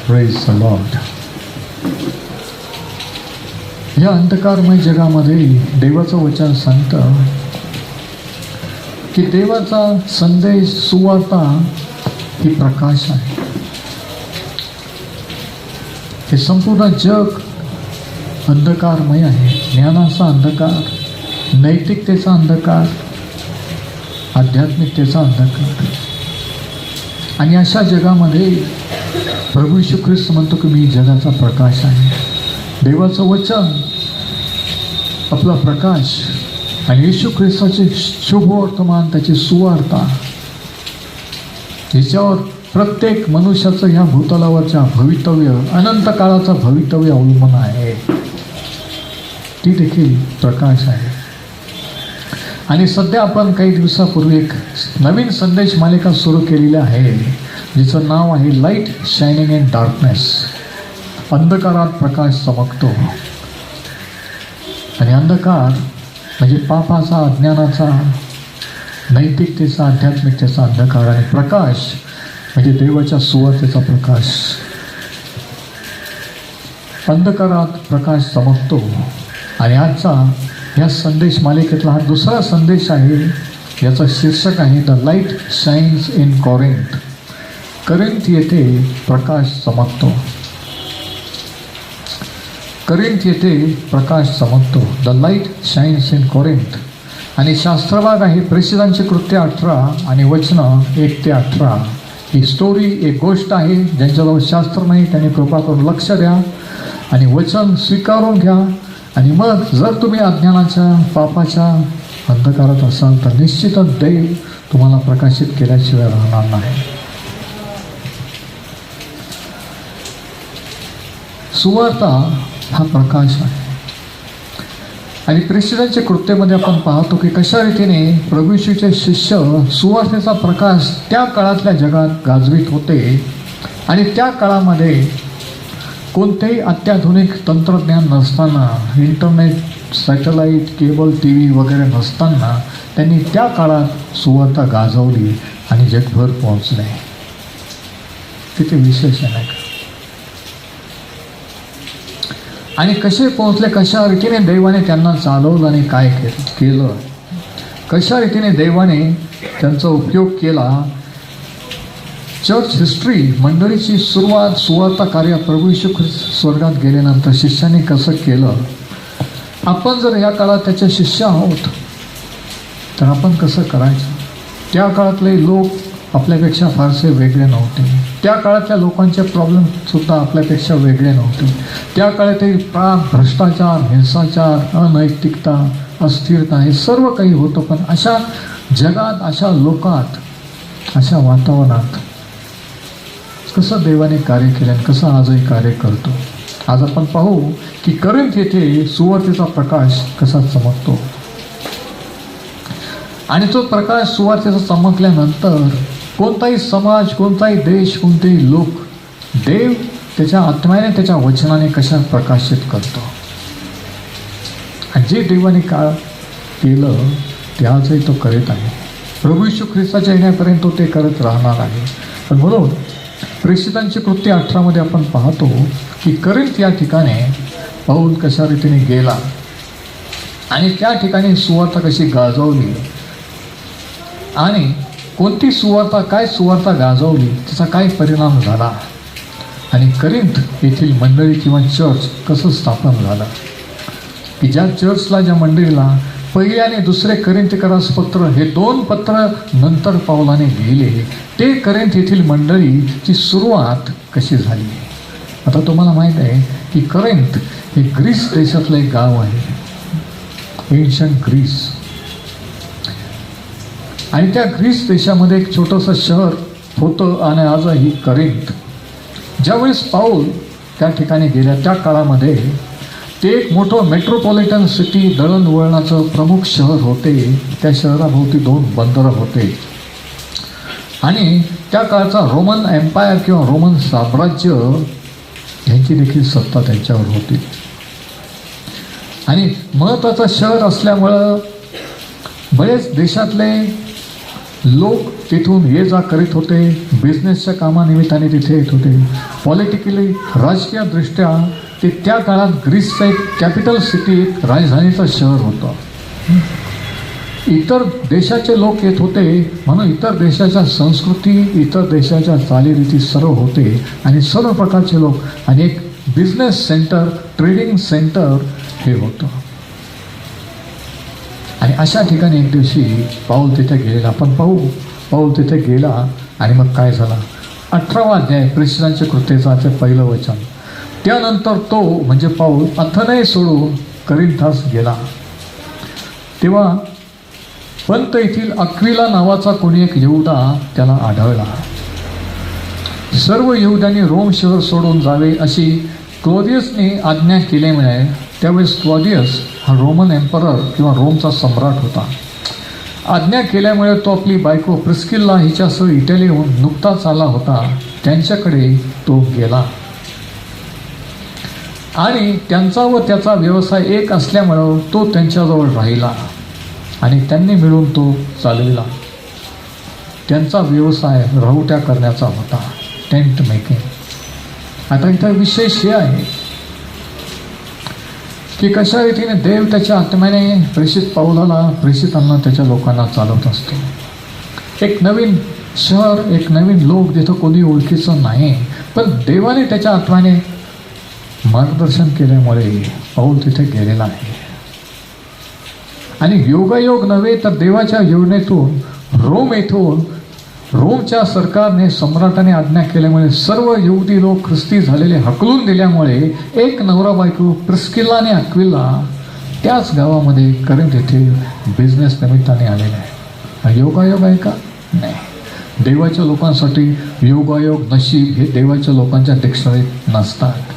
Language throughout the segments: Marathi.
Praise the Lord. या अंधकारमय जगामध्ये देवाचं वचन सांगतं की देवाचा संदेश सुवार्ता ही प्रकाश आहे. हे संपूर्ण जग अंधकारमय आहे. ज्ञानाचा अंधकार, नैतिकतेचा अंधकार, आध्यात्मिकतेचा अंधकार. आणि अशा जगामध्ये प्रभू येशू ख्रिस्त म्हणतो की मी जगाचा प्रकाश आहे. देवाचं वचन आपला प्रकाश आणि येशू ख्रिस्ताचे शुभवर्तमान, त्याची सुवार्ता, याच्यावर प्रत्येक मनुष्याचं ह्या भूतलावरच्या भवितव्य, अनंत काळाचं भवितव्य अवलंबून आहे. ती देखील प्रकाश आहे. आणि सध्या आपण काही दिवसापूर्वी एक नवीन संदेश मालिका सुरू केलेली आहे, जिचं नाव आहे लाईट शायनिंग इन डार्कनेस. अंधकारात प्रकाश चमकतो. आणि अंधकार म्हणजे पापाचा, अज्ञानाचा, नैतिकतेचा, आध्यात्मिकतेचा अंधकार. आणि प्रकाश म्हणजे देवाच्या सुवार्तेचा प्रकाश. अंधकारात प्रकाश चमकतो. आणि आजचा या संदेश मालिकेतला हा दुसरा संदेश आहे. याचं शीर्षक आहे the light shines in Corinth. Corinth येथे प्रकाश चमकतो. करिंथ येथे प्रकाश चमकतो. The light shines in Corinth. आणि शास्त्रभाग आहे प्रेषितांची कृत्य 18 आणि वचनं 1 ते 18. ही स्टोरी एक गोष्ट आहे. ज्यांच्याजवळ शास्त्र नाही त्यांनी कृपा करून लक्ष द्या आणि वचन स्वीकारून घ्या. आणि मग जर तुम्ही अज्ञानाच्या, पापाच्या अंधकारात असाल तर निश्चितच देव तुम्हाला प्रकाशित केल्याशिवाय राहणार नाही. सुवार्ता हा प्रकाश आहे. आणि प्रेषितांच्या कृत्येमध्ये आपण पाहतो की कशा रीतीने प्रभू येशूचे शिष्य सुवार्तेचा प्रकाश त्या काळातल्या जगात गाजवीत होते. आणि त्या काळामध्ये कोणतेही अत्याधुनिक तंत्रज्ञान नसताना, internet, satellite, cable, T V वगैरे नसताना त्यांनी त्या काळात सुवार्ता गाजवली आणि जगभर पोहोचले. किती विशेष आहे नाही का? आणि कसे पोहोचले, कशा रीतीने देवाने त्यांना चालवलं आणि काय केलं, कशा रीतीने देवाने त्यांचा उपयोग केला. चर्च हिस्ट्री, मंडळीची सुरुवात, सुवार्ता कार्य प्रभू येशू ख्रिस्त स्वर्गात गेल्यानंतर शिष्यांनी कसं केलं. आपण जर या काळात त्याचे शिष्य आहोत तर आपण कसं करायचं. त्या काळातले लोक आपल्यापेक्षा फारसे वेगळे नव्हते. त्या काळातल्या लोकांचे प्रॉब्लेमसुद्धा आपल्यापेक्षा वेगळे नव्हते. त्या काळातही पाप, भ्रष्टाचार, हिंसाचार, अनैतिकता, अस्थिरता हे सर्व काही होतं. पण अशा जगात, अशा लोकात, अशा वातावरणात कसं देवाने कार्य केलं आणि कसं आजही कार्य करतो. आज आपण पाहू की करिंथ येथे सुवार्तेचा प्रकाश कसा चमकतो. आणि तो प्रकाश सुवार्तेचा चमकल्यानंतर कोणताही समाज, कोणताही देश, कोणतेही लोक देव त्याच्या आत्म्याने, त्याच्या वचनाने कशा प्रकाशित करतो. आणि जे देवाने काळ केलं ते आजही तो करीत आहे. प्रभू येशू ख्रिस्ताच्या येण्यापर्यंत तो ते करत राहणार आहे. पण म्हणून प्रेषितांची कृत्य 18 आपण पाहतो की करिंथ या ठिकाणी पाऊल कशा रीतीने गेला आणि त्या ठिकाणी सुवार्ता कशी गाजवली आणि कोणती सुवार्ता, काय सुवार्ता गाजवली, त्याचा काय परिणाम झाला. आणि करिंथ येथील मंडळी किंवा चर्च कसं स्थापन झालं. की ज्या चर्चला, ज्या मंडळीला पहिले आणि दुसरे करिंथकरास पत्र हे 2 पत्र नंतर पावलाने लिहिले, ते करिंथ येथील मंडळीची सुरुवात कशी झाली. आता तुम्हाला माहीत आहे की करिंथ हे ग्रीस देशातलं एक गाव आहे, एन्शंट ग्रीस. आणि त्या ग्रीस देशामध्ये एक छोटंसं शहर होतं आणि आजही करिंथ. ज्यावेळेस पाऊल त्या ठिकाणी गेल्या त्या काळामध्ये ते एक मोठं मेट्रोपॉलिटन सिटी, दळणवळणाचं प्रमुख शहर होते. त्या शहराभोवती 2 बंदरं होते. आणि त्या काळचा रोमन एम्पायर किंवा रोमन साम्राज्य ह्यांची देखील सत्ता त्यांच्यावर होती. आणि महत्त्वाचं शहर असल्यामुळं बरेच देशातले लोक तिथून ये जा करीत होते, बिझनेसच्या कामानिमित्ताने तिथे येत होते. पॉलिटिकली राजकीयदृष्ट्या ते त्या काळात ग्रीसचं एक कॅपिटल सिटी, एक राजधानीचं शहर होतं. इतर देशाचे लोक येत होते म्हणून इतर देशाच्या संस्कृती, इतर देशाच्या चालीरीती सर्व होते आणि सर्व प्रकारचे लोक, आणि एक बिझनेस सेंटर, ट्रेडिंग सेंटर हे होतं. आणि अशा ठिकाणी एक दिवशी पाऊल तिथे गेलेला. आपण पाऊल तिथे गेला आणि मग काय झाला? 18वा अध्याय प्रेषितांच्या कृत्येचा पहिलं वचन. त्यानंतर तो म्हणजे पाऊल अथेने सोडून करिंथास गेला. तेव्हा पंत येथील अक्विला नावाचा कोणी एक यहुदा त्याला आढळला. सर्व यहुद्यांनी रोम शहर सोडून जावे अशी क्लॉदियसने आज्ञा केल्यामुळे, त्यावेळेस क्लॉदियस हा रोमन एम्परर किंवा रोमचा सम्राट होता, आज्ञा केल्यामुळे तो आपली बायको प्रिस्किल्ला हिच्यासह इटलीहून नुकताच आला होता, त्यांच्याकडे तो गेला. आणि त्यांचा व त्याचा व्यवसाय एक असल्यामुळं तो त्यांच्याजवळ राहिला आणि त्यांनी मिळून तो चालविला. त्यांचा व्यवसाय राहुट्या करण्याचा होता, टेंट मेकिंग. आता इथं विशेष हे आहे की कशा रीतीने देव त्याच्या आत्म्याने प्रेषित पाऊलाला, प्रेषितांना, त्याच्या लोकांना चालवत असतो. एक नवीन शहर, एक नवीन लोक जिथं कोणी ओळखीचं नाही, पण देवाने त्याच्या आत्म्याने मार्गदर्शन केल्यामुळे पाऊल तिथे गेलेला आहे. आणि योगायोग नव्हे तर देवाच्या योजनेतून रोमच्या सरकारने, सम्राटाने आज्ञा केल्यामुळे सर्व यहुदी लोक ख्रिस्ती झालेले हकलून दिल्यामुळे एक नवरा बायको प्रिस्किल्ला आणि अक्विला त्याच गावामध्ये करिंथ येथे बिझनेस निमित्ताने आलेले आहे. हा योगायोग आहे का? नाही. देवाच्या लोकांसाठी योगायोग, नशीब हे देवाच्या लोकांच्या डिक्शनरीत नसतात.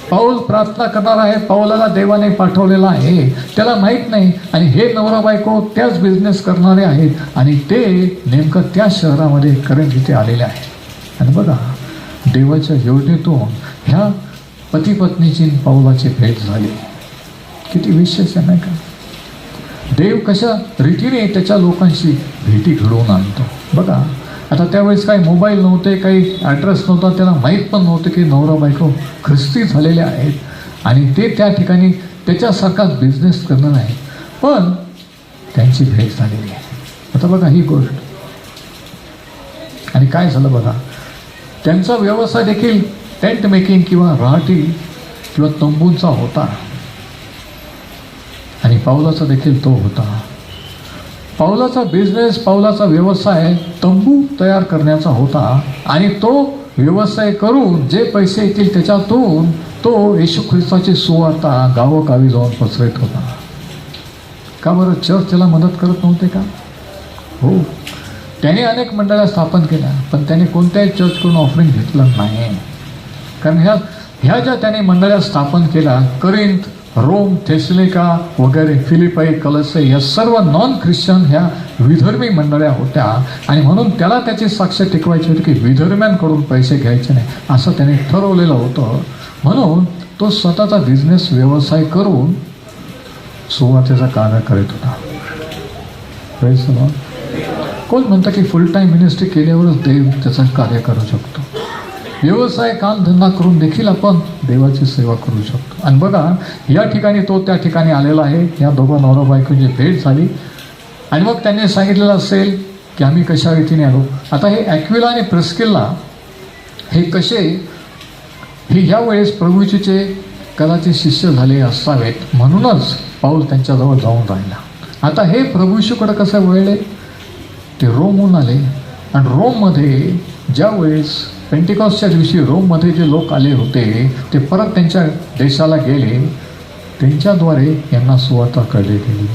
पाऊल प्रार्थना करणार आहे, पाऊलाला देवाने पाठवलेला आहे, त्याला माहीत नाही, आणि हे नवरा बायको त्याच बिझनेस करणारे आहेत आणि ते नेमकं त्या शहरामध्ये करिंथ इथे आलेले आहेत. आणि बघा, देवाच्या योजनेतून ह्या पती पत्नीची पाऊलाची भेट झाली. किती विशेष आहे नाही का? देव कशा रीतीने त्याच्या लोकांशी भेटी घडवून आणतो. बघा, आता त्यावेळेस काही मोबाईल नव्हते, काही ॲड्रेस नव्हता, त्याला माहीत पण नव्हतं की नवरा बायको ख्रिस्ती झालेले आहेत आणि ते त्या ठिकाणी त्याच्यासारखाच बिझनेस करणार आहे, पण त्यांची भेट झालेली आहे. आता बघा ही गोष्ट. आणि काय झालं बघा, त्यांचा व्यवसाय देखील टेंट मेकिंग किंवा राहटी किंवा तंबूंचा होता आणि पाऊलाचा देखील तो होता. पाऊलाचा बिझनेस, पाऊलाचा व्यवसाय तंबू तयार करण्याचा होता आणि तो व्यवसाय करून जे पैसे येतील त्याच्यातून तो येशू ख्रिस्ताची सुवार्ता गावोगावी जाऊन पसरत होता. का बरं? चर्च त्याला मदत करत नव्हते का? हो, त्याने अनेक मंडळ्या स्थापन केल्या, पण त्याने कोणत्याही चर्चकडून ऑफरिंग घेतलं नाही. कारण ह्या ज्या त्याने मंडळ्या स्थापन केल्या, करिंथ, रोम, थेसलिका वगैरे, फिलिपाई, कलसे, या सर्व नॉन ख्रिश्चन ह्या विधर्मी मंडळ्या होत्या आणि म्हणून त्याला त्याची साक्ष टिकवायची होती की विधर्म्यांकडून पैसे घ्यायचे नाही, असं त्याने ठरवलेलं होतं. म्हणून तो स्वतःचा बिझनेस व्यवसाय करून सुवार्तेचा कार्य करत होता. कोण म्हणतं की फुल टाईम मिनिस्ट्री केल्यावरच देव त्याचं कार्य करू शकतो? व्यवसाय, काम धंदा करून देखील आपण देवाची सेवा करू शकतो. आणि बघा, या ठिकाणी तो त्या ठिकाणी आलेला आहे. या दोघं नवरा बायकोची भेट झाली आणि मग त्यांनी सांगितलेलं असेल की आम्ही कशा रीतीने आलो. आता हे ॲक्विला आणि प्रिस्किल्ला हे कसे, हे यावेळेस प्रभूचे कदाचित शिष्य झाले असावेत, म्हणूनच पाऊल त्यांच्याजवळ जाऊन राहिला. आता हे प्रभूकडे कसं वळले? ते रोमहून आले आणि रोममध्ये ज्यावेळेस पेंटिकॉस्टच्या दिवशी रोममध्ये जे लोक आले होते ते परत त्यांच्या देशाला गेले, त्यांच्याद्वारे यांना सुवार्ता कळली गेली.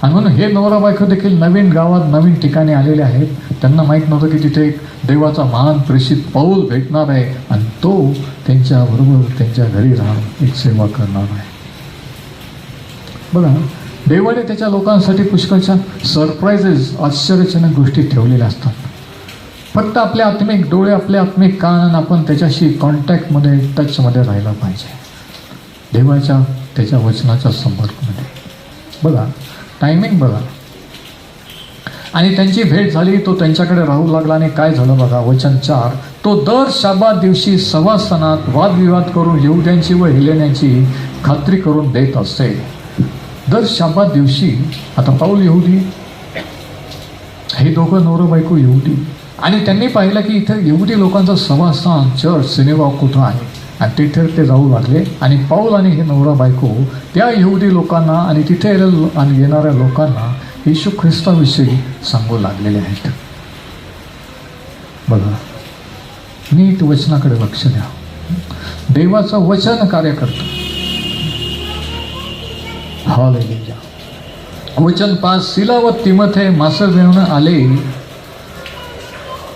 आणि म्हणून हे नवरा बायको देखील नवीन गावात, नवीन ठिकाणी आलेले आहेत. त्यांना माहीत नव्हतं की तिथे एक देवाचा महान प्रेषित पाऊल भेटणार आहे आणि तो त्यांच्याबरोबर त्यांच्या घरी राहून एक सेवा करणार आहे. बघा, देवाने त्याच्या लोकांसाठी पुष्कळशा सरप्राइजेस, आश्चर्यजनक गोष्टी ठेवलेल्या असतात. फक्त आपले आत्मिक डोळे, आपले आत्मिक कान, आपण त्याच्याशी कॉन्टॅक्टमध्ये, टचमध्ये राहिला पाहिजे, देवाच्या त्याच्या वचनाच्या संपर्कमध्ये. बघा, टायमिंग बघा, आणि त्यांची भेट झाली. तो त्यांच्याकडे राहू लागला आणि काय झालं बघा, वचन 4, तो दर शाबात दिवशी सभास्थानात वादविवाद करून यहुद्यांची व हेलेन्यांची खात्री करून देत असे. दर शाबात दिवशी. आता पाऊल यहुदी, हे दोघं नवरा बायको यहुदी, आणि त्यांनी पाहिलं की इथे यहुदी लोकांचं सभास्थान, चर्च, सिनेगॉग कुठं आहे, आणि तिथे ते जाऊ लागले. आणि पाऊल आणि हे नवरा बायको त्या यहुदी लोकांना आणि तिथे येणाऱ्या लोकांना येशू ख्रिस्ताविषयी सांगू लागलेले आहेत. बघा, नीट वचनाकडे लक्ष द्या. देवाचं वचन कार्य करतं. हालेलुया. वचन 5, सिला व तिमोथे मासेदोनियाहून आले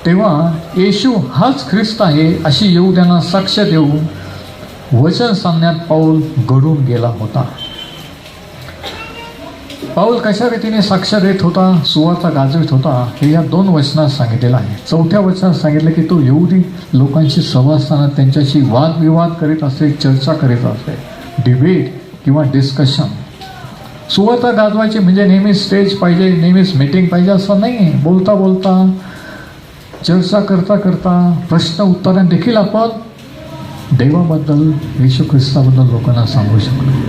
तेव्हा येशू हाच ख्रिस्त आहे अशी यहुद्यांना साक्ष देऊन वचन सांगण्यात पाऊल घडून गेला होता. पाऊल कशा रीतीने साक्ष देत होता, सुवार्ता गाजवित होता, हे या 2 वचनात सांगितलेलं आहे. 4थ्या वचनात सांगितलं की तो यहुदी लोकांची सभास्थानात त्यांच्याशी वादविवाद करीत असे, चर्चा करीत असे, डिबेट किंवा डिस्कशन. सुवार्ता गाजवायची म्हणजे नेहमीच स्टेज पाहिजे, नेहमीच मीटिंग पाहिजे असं नाही. बोलता बोलता, चर्चा करता करता, प्रश्न उत्तरांत देखील आपण देवाबद्दल, येशू ख्रिस्ताबद्दल लोकांना सांगू शकतो.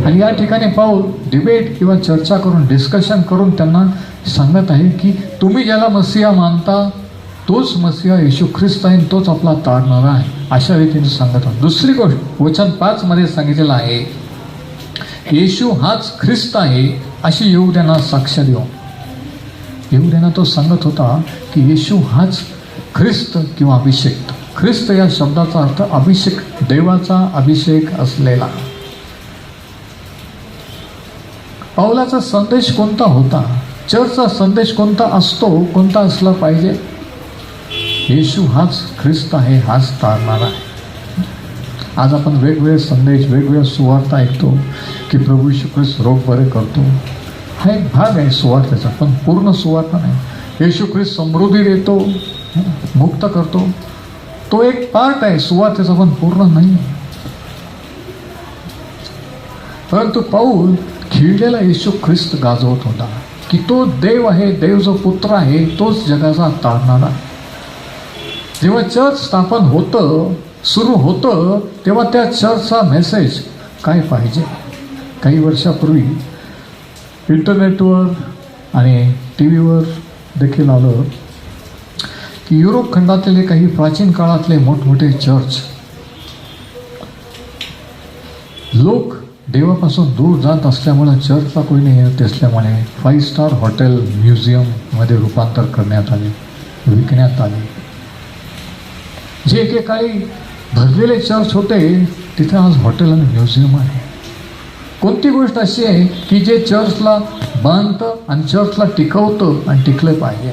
आणि या ठिकाणी पाऊल डिबेट किंवा चर्चा करून, डिस्कशन करून त्यांना सांगत आहे की तुम्ही ज्याला मसीहा मानता तोच मसीहा येशू ख्रिस्त आहे, तोच आपला तारणारा आहे, अशा रीतीने सांगत आहे. दुसरी गोष्ट वचन 5 मध्ये सांगितलेलं आहे, येशू हाच ख्रिस्त आहे अशी यहुद्यांना साक्ष देऊ. यहुद्यांना तो सांगत होता की येशू हाच ख्रिस्त किंवा अभिषेक. ख्रिस्त या शब्दाचा अर्थ अभिषेक, देवाचा अभिषेक असलेला. पाऊलाचा संदेश कोणता होता, चर्चचा संदेश कोणता असतो, कोणता असला पाहिजे? येशू हाच ख्रिस्त आहे, हाच तारणारा आहे. आज आपण वेगवेगळे संदेश, वेगवेगळ्या सुवार्ता ऐकतो की प्रभू येशू ख्रिस्त रोग बरे करतो. हा एक भाग आहे सुवार्थेचा, पण पूर्ण सुवार्ता नाही. येशू ख्रिस्त समृद्धी देतो, मुक्त करतो, तो एक पार्ट आहे सुवार्थेचा, पण पूर्ण नाही. परंतु पाऊल खिळलेला येशू ख्रिस्त गाजवत होता की तो देव आहे, देव जो पुत्र आहे तोच जगाचा तारणारा. जेव्हा चर्च स्थापन होतं, सुरू होतं, तेव्हा त्या चर्चचा मेसेज काय पाहिजे. काही वर्षापूर्वी इंटरनेटवर आणि टी व्हीवर देखील आलं की युरोप खंडातले काही प्राचीन काळातले मोठमोठे चर्च, लोक देवापासून दूर जात असल्यामुळे चर्चला कोणी नाही येत असल्यामुळे 5 स्टार हॉटेल, म्युझियममध्ये रूपांतर करण्यात आले, विकण्यात आले. जे एकेकाळी भरलेले चर्च होते तिथे आज हॉटेल आणि म्युझियम आहे. कोणती गोष्ट अशी आहे की जे चर्चला बांधतं आणि चर्चला टिकवतं आणि टिकलं पाहिजे,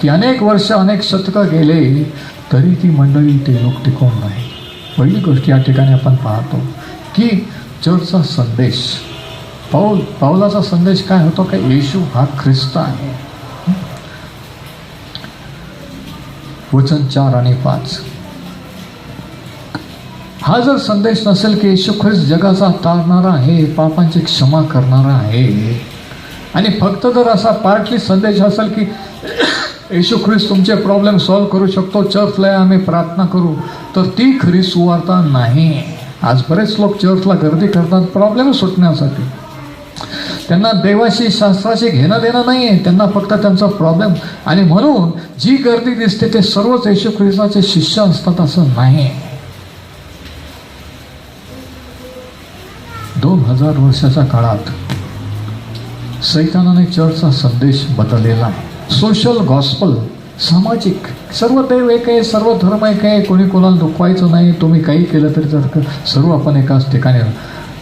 की अनेक वर्ष, अनेक शतकं गेले तरी ती मंडळी, ते लोक टिकवून नाही. पहिली गोष्ट या ठिकाणी आपण पाहतो की चर्चचा संदेश, पाऊलाचा संदेश काय होतो का येशू हा ख्रिस्त आहे. वचन 4 आणि 5, हा जर संदेश नसेल की येशू ख्रिस्त जगाचा तारणारा आहे, पापांची क्षमा करणारा आहे, आणि फक्त जर असा पार्टली संदेश असेल की येशू ख्रिस्त तुमचे प्रॉब्लेम सॉल्व्ह करू शकतो, चर्चला आम्ही प्रार्थना करू, तर ती खरी सुवार्ता नाही. आज बरेच लोक चर्चला गर्दी करतात प्रॉब्लेम सुटण्यासाठी. त्यांना देवाशी, शास्त्राशी घेणं देणं नाही आहे, त्यांना फक्त त्यांचा प्रॉब्लेम. आणि म्हणून जी गर्दी दिसते ते सर्वच येशू ख्रिस्ताचे शिष्य असतात असं नाही. 2000 वर्षाच्या काळात सैतानाने चर्चचा संदेश बदललेला आहे. सोशल गॉस्पल, सामाजिक, सर्व देव एक आहे, सर्व धर्म एक आहे, कोणी कोणाला दुखवायचं नाही, तुम्ही काही केलं तरी जर सर्व आपण एकाच ठिकाणी.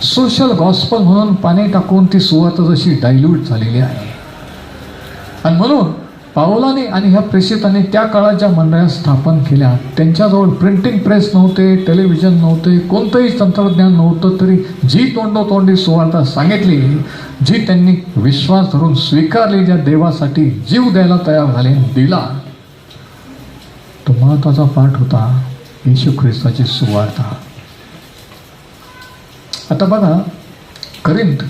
सोशल गॉस्पल म्हणून पाणी टाकून ती सुवार्ता जशी डायल्यूट झालेली आहे. आणि म्हणून पाऊलाने आणि ह्या प्रेषितांनी त्या काळात ज्या मंडळ्या स्थापन केल्या, त्यांच्याजवळ प्रिंटिंग प्रेस नव्हते, टेलिव्हिजन नव्हते, कोणतंही तंत्रज्ञान नव्हतं, तरी जी तोंडोतोंडी सुवार्ता सांगितली, जी त्यांनी विश्वास धरून स्वीकारली, ज्या देवासाठी जीव द्यायला तयार झाले, दिला, तो महत्वाचा पाठ होता येशू ख्रिस्ताची सुवार्ता. आता बघा, करिंथ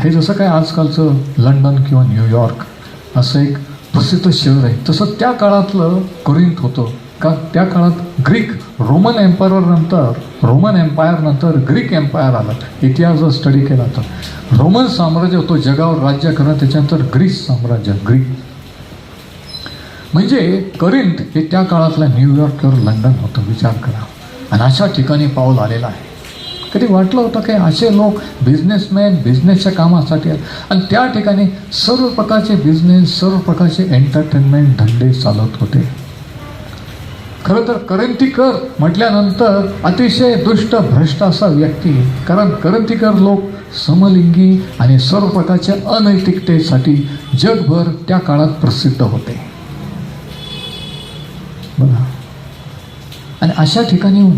हे जसं काय आजकालचं लंडन किंवा न्यूयॉर्क असं एक प्रसिद्ध शहर आहे, तसं त्या काळातलं कोरिंथ होतं. का त्या काळात ग्रीक रोमन एम्पायर नंतर ग्रीक एम्पायर आला. इतिहास जर स्टडी केला तर रोमन साम्राज्य होतं जगावर राज्य करणं, त्याच्यानंतर ग्रीस साम्राज्य, ग्रीक म्हणजे कोरिंथ हे त्या काळातलं न्यूयॉर्क किंवा लंडन होतं. विचार करा. आणि अशा ठिकाणी पाऊल आलेला आहे. कधी वाटलं होतं की असे लोक बिझनेसमॅन बिझनेसच्या कामासाठी आणि त्या ठिकाणी सर्व प्रकारचे बिझनेस, सर्व प्रकारचे एंटरटेनमेंट धंदे चालत होते. खरं तर कोरिंथीकर म्हटल्यानंतर अतिशय दुष्ट भ्रष्ट असा व्यक्ती, कारण कोरिंथीकर लोक समलिंगी आणि सर्व प्रकारच्या अनैतिकतेसाठी जगभर त्या काळात प्रसिद्ध होते. बघा. आणि अशा ठिकाणी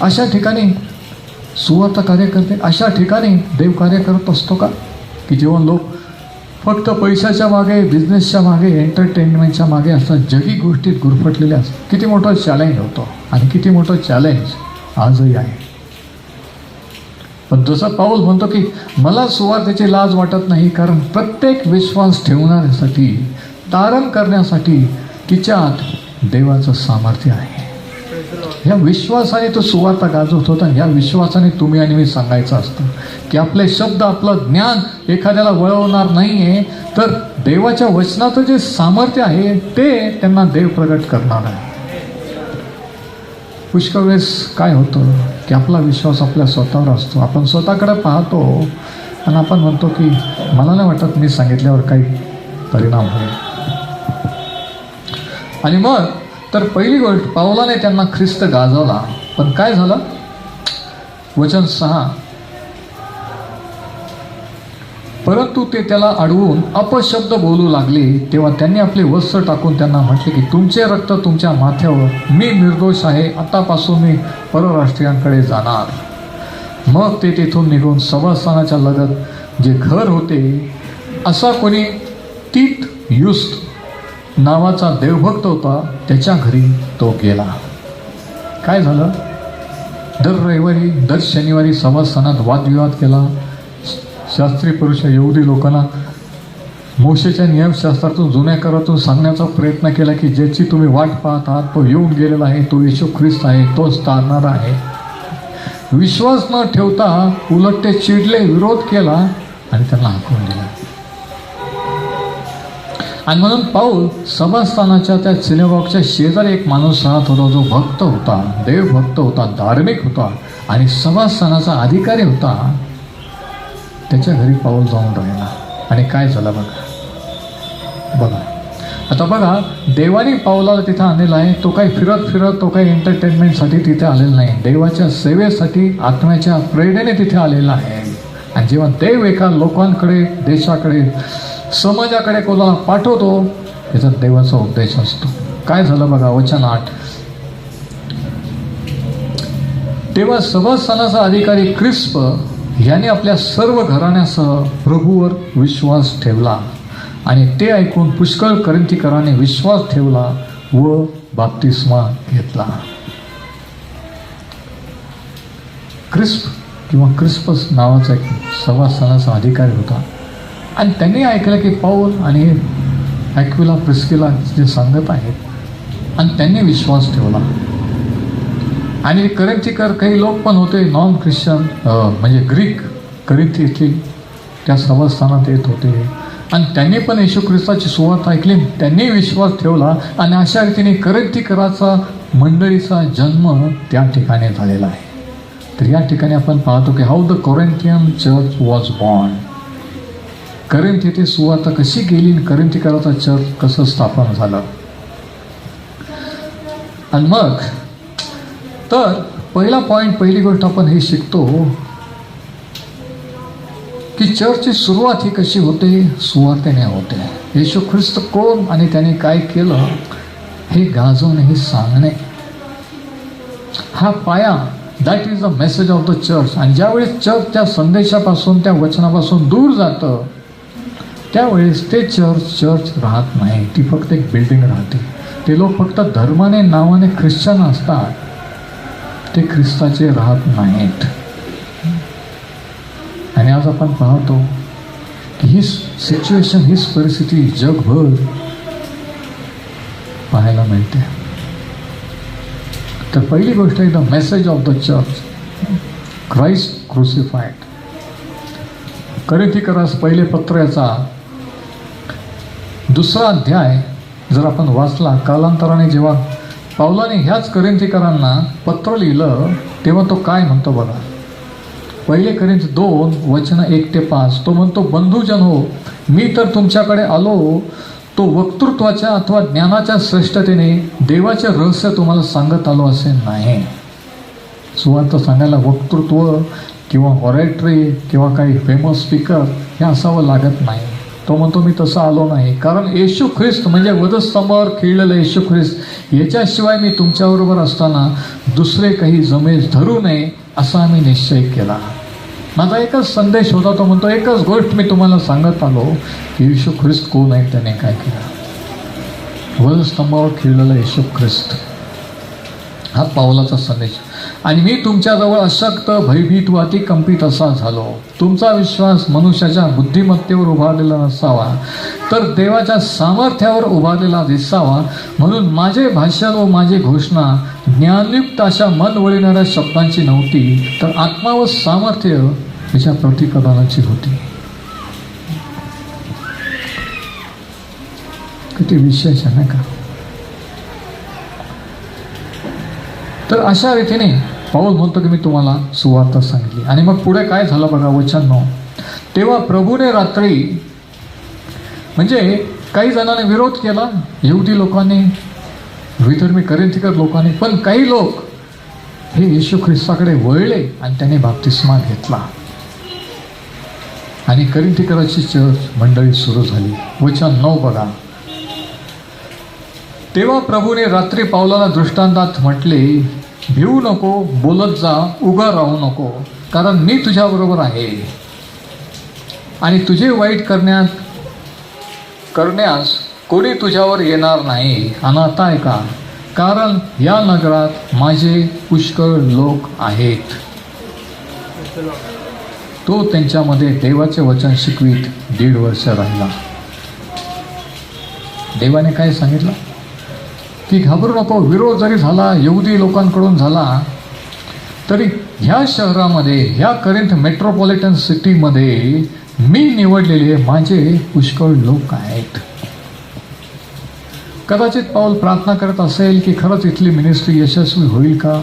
अशा ठिकाणी सुवार्ता कार्य करते, अशा ठिकाणी देव कार्य करत असतो का? की जेव्हा लोक फक्त पैशाच्या मागे, बिझनेसच्या मागे, एंटरटेनमेंटच्या मागे असतात, जगी गोष्टीत गुरफटलेले असतात. किती मोठं चॅलेंज होतं आणि किती मोठं चॅलेंज आजही आहे. पण जसं पाऊल म्हणतो की मला सुवार्तेची लाज वाटत नाही, कारण प्रत्येक विश्वास ठेवण्यासाठी, तारण करण्यासाठी तिच्यात देवाचं सामर्थ्य आहे. ह्या विश्वासाने तो सुवार्ता गाजवत होता. ह्या विश्वासाने तुम्ही आणि मी सांगायचं असतं की आपले शब्द, आपलं ज्ञान एखाद्याला वळवणार नाही आहे, तर देवाच्या वचनाचं जे सामर्थ्य आहे ते त्यांना देव प्रगट करणार आहे. पुष्कळ वेळेस काय होतं की आपला विश्वास आपल्या स्वतःवर असतो. आपण स्वतःकडे पाहतो आणि आपण म्हणतो की मला नाही वाटत मी सांगितल्यावर काही परिणाम होईल. आणि मग तर पहिली गोष्ट, पावलाने त्यांना ख्रिस्त गाजवला. पण काय झालं? वचन 6, परंतु ते त्याला अडवून अपशब्द बोलू लागले. तेव्हा त्यांनी आपले वस्त्र टाकून त्यांना म्हटले की तुमचे रक्त तुमच्या माथ्यावर, मी निर्दोष आहे, आतापासून मी परराष्ट्रीयांकडे जाणार. मग ते तेथून निघून सभास्थानाच्या लगत जे घर होते, असा कोणी तीत युस्त नावाचा देवभक्त होता, त्याच्या घरी तो गेला. काय झालं? दर रविवारी, दर शनिवारी सभास्थानात वादविवाद केला. शास्त्री पुरुष यहुदी लोकांना मोशेच्या नियमशास्त्रातून, जुन्या करातून सांगण्याचा प्रयत्न केला की ज्याची तुम्ही वाट पाहत आहात तो येऊन गेलेला आहे, तो येशू ख्रिस्त आहे, तोच तारणारा आहे. विश्वास न ठेवता उलट ते चिडले, विरोध केला आणि त्यांना हाकलून दिला. आणि म्हणून पाऊल सभास्थानाच्या त्या सिनेगॉगच्या शेजारी एक माणूस राहत होता, जो भक्त होता, देवभक्त होता, धार्मिक होता आणि सभास्थानाचा अधिकारी होता. त्याच्या घरी पाऊल जाऊन राहिला. आणि काय झालं बघा. आता बघा, देवाने पाऊलाला तिथं आणलेला आहे. तो काही फिरत तो काही एंटरटेनमेंटसाठी तिथे आलेला नाही. देवाच्या सेवेसाठी, आत्म्याच्या प्रेरणेने तिथे आलेला आहे. आणि जेव्हा देव एका लोकांकडे, देशाकडे, समाजाकडे कोणाला पाठवतो, याचा देवाचा उद्देश असतो. काय झालं बघा, वचन 8, तेव्हा सभास्थानाचा अधिकारी क्रिस्प याने आपल्या सर्व घराण्यासह प्रभूवर विश्वास ठेवला. आणि ते ऐकून पुष्कळ कोरिंथीकरांनी विश्वास ठेवला व बाप्तिस्मा घेतला. क्रिस्प किंवा क्रिस्पस नावाचा एक सभास्थानाचा अधिकारी होता. आणि त्यांनी ऐकलं की पाऊल आणि ॲक्विला प्रिस्किला जे सांगत आहेत, आणि त्यांनी विश्वास ठेवला. आणि कोरिंथीकर काही लोक पण होते, नॉन ख्रिश्चन, म्हणजे ग्रीक कोरिंथीतले, त्या सभास्थानात येत होते. आणि त्यांनी पण येशू ख्रिस्ताची सुवार्ता ऐकली, त्यांनी विश्वास ठेवला. आणि अशा रीतीने कोरिंथीकराचा मंडळीचा जन्म त्या ठिकाणी झालेला आहे. तर या ठिकाणी आपण पाहतो की how the Corinthian church was born. Corinth येथे सुवार्ता कशी गेली, कोरिंथीकराचा चर्च कसं स्थापन झालं. आणि मग तर पहिला पॉईंट, पहिली गोष्ट आपण हे शिकतो की चर्चची सुरुवात ही कशी होते, सुवार्तेने होते. येशू ख्रिस्त कोण आणि त्याने काय केलं हे गाजवणे, हे सांगणे, हा पाया, that is the message of the church. आणि ज्यावेळेस चर्च त्या संदेशापासून, त्या वचनापासून दूर जातं, त्यावेळेस ते चर्च राहत नाही. ती फक्त एक बिल्डिंग राहते. ते लोक फक्त धर्माने, नावाने ख्रिश्चन असतात, ते ख्रिस्ताचे राहत नाहीत. आणि आज आज आपण पाहतो की ही सिच्युएशन, हीच परिस्थिती जगभर पाहायला मिळते. तर पहिली गोष्ट आहे the message of the church, Christ crucified. कोरिन्थीकरास पहिले पत्र याचा 2रा अध्याय जर आपण वाचला, कालांतराने जेव्हा पौलाने ह्याच कोरिन्थीकरांना पत्र लिहिलं तेव्हा तो काय म्हणतो बघा. पहिले कोरिन्थ 2:1-5 तो म्हणतो, बंधुजन हो, मी तर तुमच्याकडे आलो तो वक्तृत्वाच्या अथवा ज्ञानाच्या श्रेष्ठतेने देवाचे रहस्य तुम्हाला सांगत आलो असे नाही. सुवार्थ सांगायला वक्तृत्व किंवा ऑरेटरी किंवा काही फेमस स्पीकर हे असावं लागत नाही. तो म्हणतो मी तसं आलो नाही, कारण येशू ख्रिस्त म्हणजे वधस्तंभावर खिळलेलं येशू ख्रिस्त याच्याशिवाय मी तुमच्याबरोबर असताना दुसरे काही जमेस धरू नये असा आम्ही निश्चय केला. माझा एकच संदेश होता, तो म्हणतो एकच गोष्ट मी तुम्हाला सांगत आलो की येशू ख्रिस्त कोण आहे, त्याने काय केलं. वधस्तंभावर खिळलेलं येशू ख्रिस्त हा पावलाचा संदेश. आणि मी तुमच्याजवळ अशक्त, भयभीत व अतिकंपित असा झालो. तुमचा विश्वास मनुष्याच्या बुद्धिमत्तेवर उभारलेला नसावा, तर देवाच्या सामर्थ्यावर उभारलेला दिसावा. म्हणून माझे भाषण व माझी घोषणा ज्ञानयुक्त अशा मन वळविणाऱ्या शब्दांची नव्हती, तर आत्मा व सामर्थ्य याच्या प्रतिपादनाची होती. किती विशेष आहे ना का. तर अशा रीतीने पाऊल म्हणतो की मी तुम्हाला सुवार्ता सांगितली. आणि मग पुढे काय झालं बघा, वचन 9. तेव्हा प्रभूने रात्री, म्हणजे काही जणांनी विरोध केला, यहुदी लोकांनी, विधर्मी कोरिन्थीकर लोकांनी, पण काही लोक हे येशू ख्रिस्ताकडे वळले आणि त्यांनी बाप्तिस्मा घेतला आणि कोरिन्थीकराची चर्च मंडळी सुरू झाली. वचन 9 बघा. तेव्हा प्रभूने रात्री पावलाला दृष्टांतात म्हटले, भिवू नको, बोलत जा, उगा राहू नको, कारण मी तुझ्याबरोबर आहे आणि तुझे वाईट करण्यास कोणी तुझ्यावर येणार नाही. आणि आता आहे का, कारण या नगरात माझे पुष्कळ लोक आहेत. तो त्यांच्यामध्ये देवाचे वचन शिकवीत 1.5 वर्ष राहिला. देवाने काय सांगितलं की घाबरू नको. विरोध जरी झाला, यहुदी लोकांकडून झाला, तरी ह्या शहरामध्ये, ह्या कोरिन्थ मेट्रोपॉलिटन सिटीमध्ये मी निवडलेले माझे पुष्कळ लोक आहेत. कदाचित पाऊल प्रार्थना करत असेल की खरंच इथली मिनिस्ट्री यशस्वी होईल का,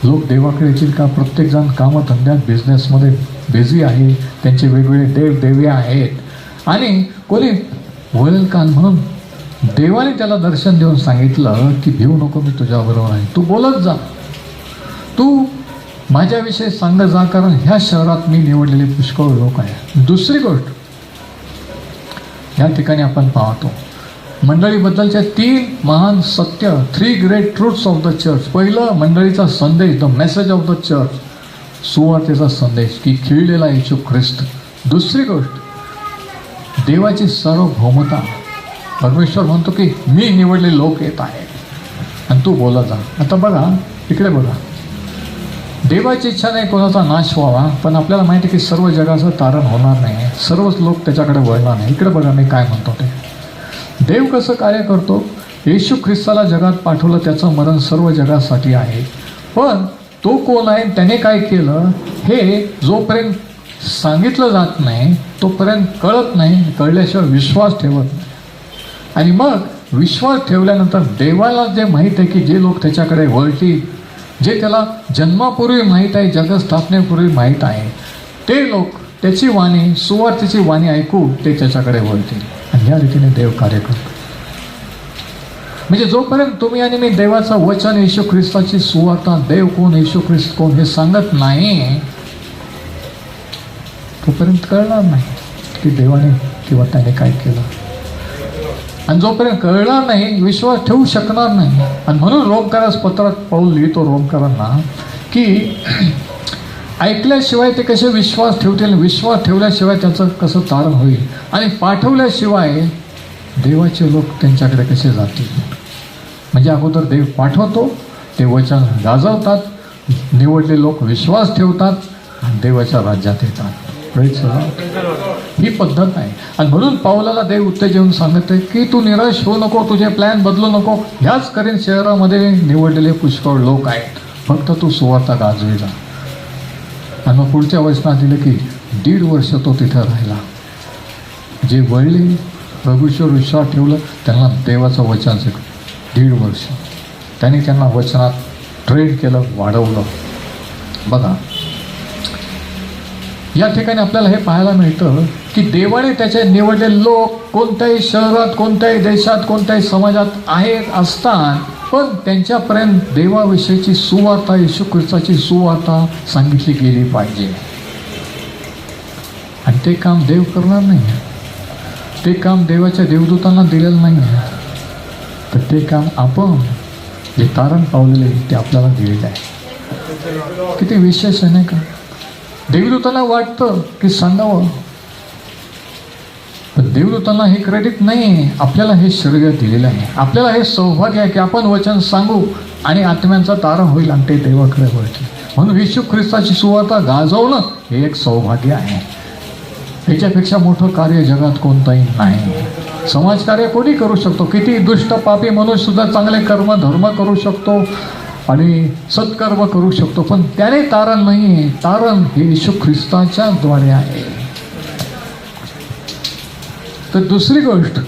लोक देवाकडे येतील का. प्रत्येकजण कामधंद्यात, बिझनेसमध्ये बिझी आहे, त्यांचे वेगवेगळे देवे आहेत आणि कोणी वळेल का. म्हणून देवाने त्याला दर्शन देऊन सांगितलं की भिवू नको, मी तुझ्याबरोबर आहे, तू बोलत जा, तू माझ्याविषयी सांगत जा, कारण ह्या शहरात मी निवडलेले पुष्कळ लोक आहे. दुसरी गोष्ट या ठिकाणी आपण पाहतो मंडळीबद्दलच्या 3 महान सत्य, 3 great truths of the church. पहिलं मंडळीचा संदेश, the message of the church, सुवार्तेचा संदेश की खिळलेला येशू ख्रिस्त. दुसरी गोष्ट देवाची सार्वभौमता. परमेश्वर म्हणतो की मी निवडले लोक येत आहेत आणि तू बोलत जा. आता बघा इकडे बघा, देवाची इच्छा नाही कोणाचा नाश व्हावा, पण आपल्याला माहिती आहे की सर्व जगाचं तारण होणार नाही, सर्वच लोक त्याच्याकडे वळणार नाही. इकडे बघा मी काय म्हणतो ते. देव कसं कार्य करतो. येशू ख्रिस्ताला जगात पाठवलं, त्याचं मरण सर्व जगासाठी आहे, पण तो कोण आहे, त्याने काय केलं हे जोपर्यंत सांगितलं जात नाही तोपर्यंत कळत नाही. कळल्याशिवाय विश्वास ठेवत नाही. आणि मग विश्वास ठेवल्यानंतर देवाला जे माहीत आहे की जे लोक त्याच्याकडे वळतील, जे त्याला जन्मापूर्वी माहीत आहे, जगस्थापनेपूर्वी माहीत आहे, ते लोक त्याची वाणी, सुवार्तेची वाणी ऐकू ते त्याच्याकडे वळतील. आणि या रीतीने देव कार्य करतो. म्हणजे जोपर्यंत तुम्ही आणि मी देवाचं वचन, येशू ख्रिस्ताची सुवार्ता, देव कोण, येशू ख्रिस्त कोण हे सांगत नाही, तोपर्यंत कळणार नाही की देवाने किंवा त्याने काय केलं. आणि जोपर्यंत कळणार नाही विश्वास ठेवू शकणार नाही. आणि म्हणून रोमकारास पत्रात पाऊल लिहितो रोमकारांना की ऐकल्याशिवाय ते कसे विश्वास ठेवतील, विश्वास ठेवल्याशिवाय त्याचं कसं तारण होईल, आणि पाठवल्याशिवाय देवाचे लोक त्यांच्याकडे कसे जातील. म्हणजे अगोदर देव पाठवतो, ते वचन गाजवतात, निवडले लोक विश्वास ठेवतात आणि देवाच्या राज्यात येतात. Praise the Lord. ही पद्धत आहे. आणि म्हणून पावलाला देव उत्तेजन सांगते की तू निराश होऊ नको, तुझे प्लॅन बदलू नको. ह्याच करीन शहरामध्ये निवडलेले पुष्कळ लोक आहेत, फक्त तू सुवार्ता गाजविला. आणि मग पुढच्या वचनात दिलं की 1.5 वर्ष तो तिथं राहिला. जे वळले प्रभूश्वर विश्वास ठेवलं त्यांना देवाचं वचन शिकलं. 1.5 वर्ष त्यांनी त्यांना वचनात ट्रेन केलं, वाढवलं. बघा या ठिकाणी आपल्याला हे पाहायला मिळतं की देवाने त्याचे निवडलेले लोक कोणत्याही शहरात, कोणत्याही देशात, कोणत्याही समाजात आहेत असतात, पण त्यांच्यापर्यंत देवाविषयीची सुवार्ता, येशू ख्रिस्ताची सुवार्ता सांगितली गेली पाहिजे. आणि ते काम देव करणार नाही, ते काम देवाच्या देवदूतांना दिलेलं नाही आहे, तर ते काम आपण जे तारण पावलेले ते आपल्याला दिलेलं आहे. किती विशेष आहे नाही का. देवदूतांना वाटतं की सांगावं, पण देवदूतांना हे क्रेडिट नाही आहे. आपल्याला हे श्रेय दिलेलं आहे, आपल्याला हे सौभाग्य आहे की आपण वचन सांगू आणि आत्म्यांचा तारण होईल आणि ते देवाकडे वळतील. म्हणून येशू ख्रिस्ताची सुवार्ता गाजवणं हे एक सौभाग्य आहे. ह्याच्यापेक्षा मोठं कार्य जगात कोणतंही नाही. समाजकार्य कोणी करू शकतो, किती दुष्ट पापी मनुष्य सुद्धा चांगले कर्म धर्म करू शकतो आणि सत्कर्म करू शकतो, पण त्याने तारण नाही आहे. तारण हे येशू ख्रिस्ताच्या द्वारे आहे. तर दुसरी गोष्ट,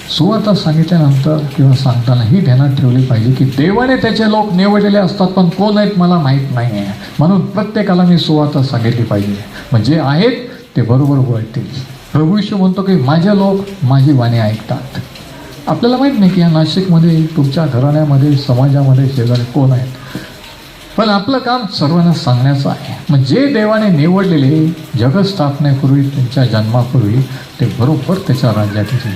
सुवार्ता सांगितल्यानंतर किंवा सांगताना ही ध्यानात ठेवली पाहिजे की देवाने त्याचे लोक निवडलेले असतात, पण कोण आहेत मला माहीत नाही आहे. म्हणून प्रत्येकाला मी सुवार्ता सांगितली पाहिजे, म्हणजे आहेत ते बरोबर वळतील. प्रभू येशू म्हणतो की माझे लोक माझी वाणी ऐकतात. आपल्याला माहीत नाही की या नाशिकमध्ये तुमच्या घराण्यामध्ये समाजामध्ये शेजारी कोण आहेत, पण आपलं काम सर्वांना सांगण्याचं आहे. मग जे देवाने निवडलेले जगस्थापनेपूर्वी, त्यांच्या जन्मापूर्वी ते बरोबर त्याच्या राज्यात येतील.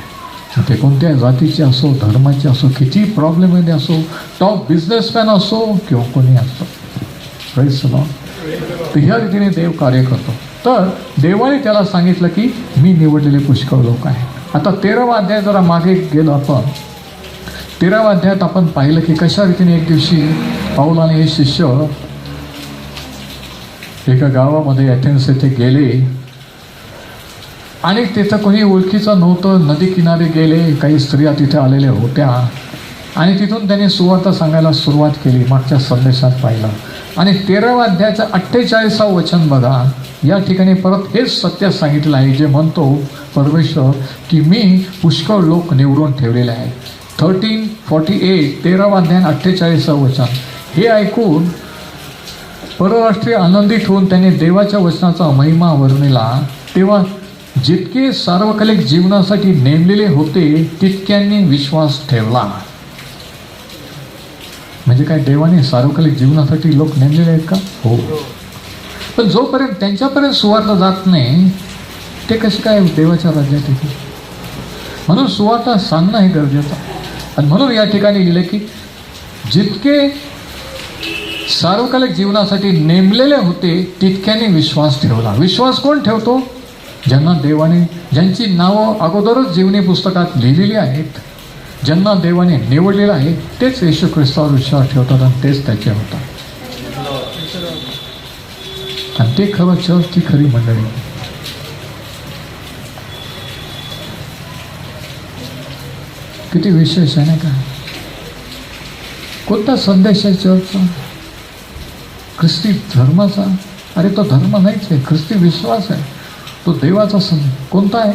ते कोणत्या जातीचे असो, धर्माचे असो, किती प्रॉब्लेममध्ये असो, टॉप बिझनेसमॅन असो किंवा कोणी असो. Praise the Lord. तर ह्या रीतीने देव कार्य करतो. तर देवाने त्याला सांगितलं की मी निवडलेले पुष्कळ लोक आहेत. आता 13वा अध्याय जरा मागे गेलो आपण. 13व्या अध्यायात आपण पाहिलं की कशा रीतीने एक दिवशी पाऊल आणि हे शिष्य एका गावामध्ये एथेन्स येथे गेले आणि तिथं कोणी ओळखीचं नव्हतं. नदी किनारी गेले, काही स्त्रिया तिथे आलेल्या होत्या आणि तिथून त्यांनी सुवार्ता सांगायला सुरुवात केली. मागच्या संदेशात पाहिलं. आणि 13व्या अध्यायाचं 48वा वचन बघा. या ठिकाणी परत हेच सत्य सांगितलं आहे, जे म्हणतो परमेश्वर की मी पुष्कळ लोक निवडून ठेवलेले आहेत. 13:48 13वा अध्याय 48वा वचन. हे ऐकून परराष्ट्रीय आनंदित होऊन त्यांनी देवाच्या वचनाचा महिमा वर्णिला. तेव्हा जितके सार्वकालिक जीवनासाठी नेमलेले होते तितक्यांनी विश्वास ठेवला. म्हणजे काय, देवाने सार्वकालिक जीवनासाठी लोक नेमलेले आहेत का? हो. पण जोपर्यंत त्यांच्यापर्यंत सुवार्ता जात नाही ते कसे काय देवाच्या राज्यात येतील? म्हणून सुवार्ता सांगणं हे गरजेचं आहे. आणि म्हणून या ठिकाणी लिहिले की जितके सार्वकालिक जीवनासाठी नेमलेले होते तितक्याने विश्वास ठेवला. विश्वास कोण ठेवतो? ज्यांना देवाने, ज्यांची नावं अगोदरच जीवनी पुस्तकात लिहिलेली आहेत, ज्यांना देवाने निवडलेलं आहे, तेच येशू ख्रिस्तावर विश्वास ठेवतात आणि तेच त्याचे होतात. आणि ते खरं चर्चची खरी मंडळी. किती विशेष आहे ना का. कोणता संदेश आहे चर्चचा? ख्रिस्ती धर्माचा? अरे तो धर्म नाहीच आहे, ख्रिस्ती विश्वास आहे. तो देवाचा संदेश कोणता आहे?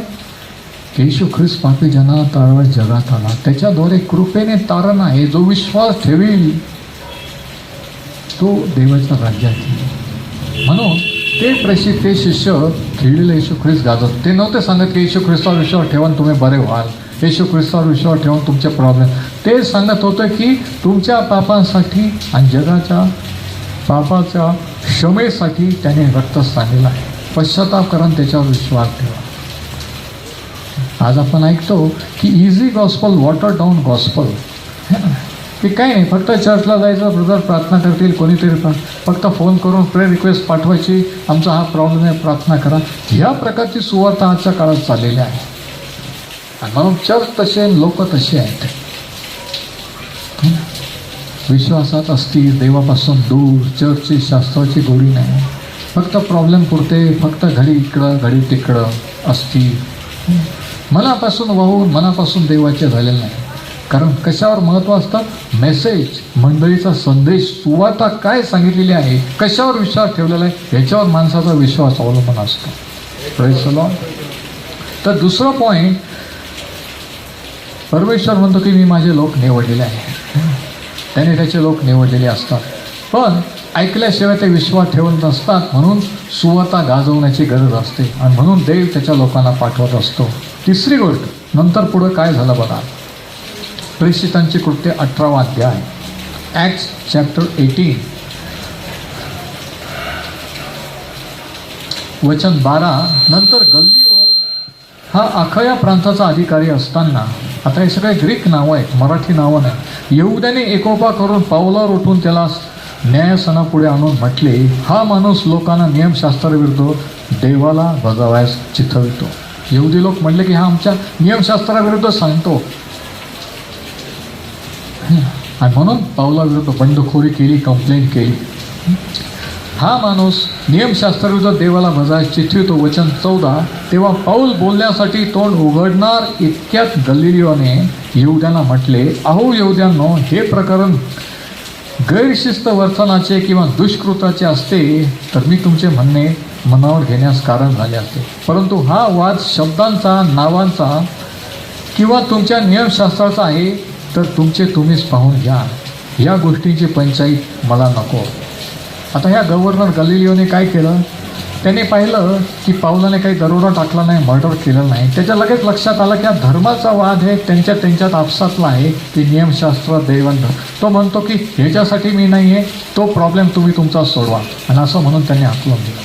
येशू ख्रिस्त पापी जना तारवत जगात आला, त्याच्याद्वारे कृपेने तारण आहे. जो विश्वास ठेवील तो देवाच्या राज्यात येईल. म्हणून ते शिष्य खेळलेले येशू ख्रिस्त गाजत. ते नव्हते सांगत की येशू ख्रिस्तावर विश्वास ठेवून तुम्ही बरे व्हाल, येशू ख्रिस्तावर विश्वास ठेवून तुमचे प्रॉब्लेम. ते सांगत होतं की तुमच्या पापांसाठी आणि जगाच्या पापाच्या क्षमेसाठी त्याने रक्त सांगितलं आहे. पश्चाताप करा, त्याच्यावर विश्वास ठेवा. आज आपण ऐकतो की easy gospel, water down gospel, है ना, की काही नाही, फक्त चर्चला जायचं, ब्रदर प्रार्थना करतील, कोणीतरी फक्त फोन करून प्रेयर रिक्वेस्ट पाठवायची, आमचा हा प्रॉब्लेम आहे, प्रार्थना करा. ह्या प्रकारची सुवार्ता आजच्या काळात चाललेली आहे. आणि म्हणून चर्च तसे, लोक तसे आहेत. विश्वासात असतील, देवापासून दूर, चर्चची शास्त्राची गोडी नाही. फक्त प्रॉब्लेम पुरते, फक्त घडी इकडं घडी तिकडं असती, मनापासून वाहून मनापासून देवाचे झालेलं नाही. कारण कशावर महत्त्व असतं? मेसेज, मंडळीचा संदेश, सुवार्ता काय सांगितलेली आहे, कशावर विश्वास ठेवलेला आहे, याच्यावर माणसाचा विश्वास अवलंबून असतो. Praise the Lord. तर दुसरं पॉईंट, परमेश्वर म्हणतो की मी माझे लोक निवडलेले आहे. त्याने त्याचे लोक निवडलेले असतात, पण ऐकल्याशिवाय ते विश्वास ठेवत नसतात. म्हणून सुवार्ता गाजवण्याची गरज असते आणि म्हणून देव त्याच्या लोकांना पाठवत असतो. तिसरी गोष्ट, नंतर पुढं काय झालं बघा. प्रेषितांची कृत्य 18वा अध्याय, ॲक्ट्स चॅप्टर 18 वचन 12. नंतर गल्लिओ हा अखया प्रांताचा अधिकारी असताना, आता हे सगळे ग्रीक नावं आहेत, मराठी नावं नाही. यहुद्याने एकोपा करून पावलावर उठून त्याला न्यायासनापुढे आणून म्हटले, हा माणूस लोकांना नियमशास्त्राविरुद्ध देवाला बजावायस चिथवितो. यहुदी लोक म्हटले की हा आमच्या नियमशास्त्राविरुद्ध सांगतो आणि म्हणून पावलाविरुद्ध बंडखोरी केली, कंप्लेंट केली. हा माणूस नियमशास्त्राविरुद्ध देवाला बजावायस चिथवितो. वचन 14. तेव्हा पाऊल बोलण्यासाठी तोंड उघडणार इतक्यात गल्लिओने यहुद्यांना म्हटले, अहो यहुद्यांनो, हे प्रकरण गैरशिस्त वर्तनाचे किंवा दुष्कृताचे असते तर मी तुमचे म्हणणे मनावर घेण्यास कारण झाले असते, परंतु हा वाद शब्दांचा, नावांचा किंवा तुमच्या नियमशास्त्राचा आहे तर तुमचे तुम्हीच पाहून घ्या. या गोष्टींची पंचायत मला नको. आता ह्या गव्हर्नर गलिलिओने काय केलं? त्याने पाहिलं की पावलाने काही दरोडा टाकला नाही, मर्डर केलं नाही. त्याच्या लगेच लक्षात आलं की हा धर्माचा वाद आहे, त्यांच्यात आपसातला आहे, की नियमशास्त्र दैवंत. तो म्हणतो की ह्याच्यासाठी मी नाही आहे, तो प्रॉब्लेम तुम्ही तुमचा सोडवा. आणि असं म्हणून त्यांनी हाकलून दिलं.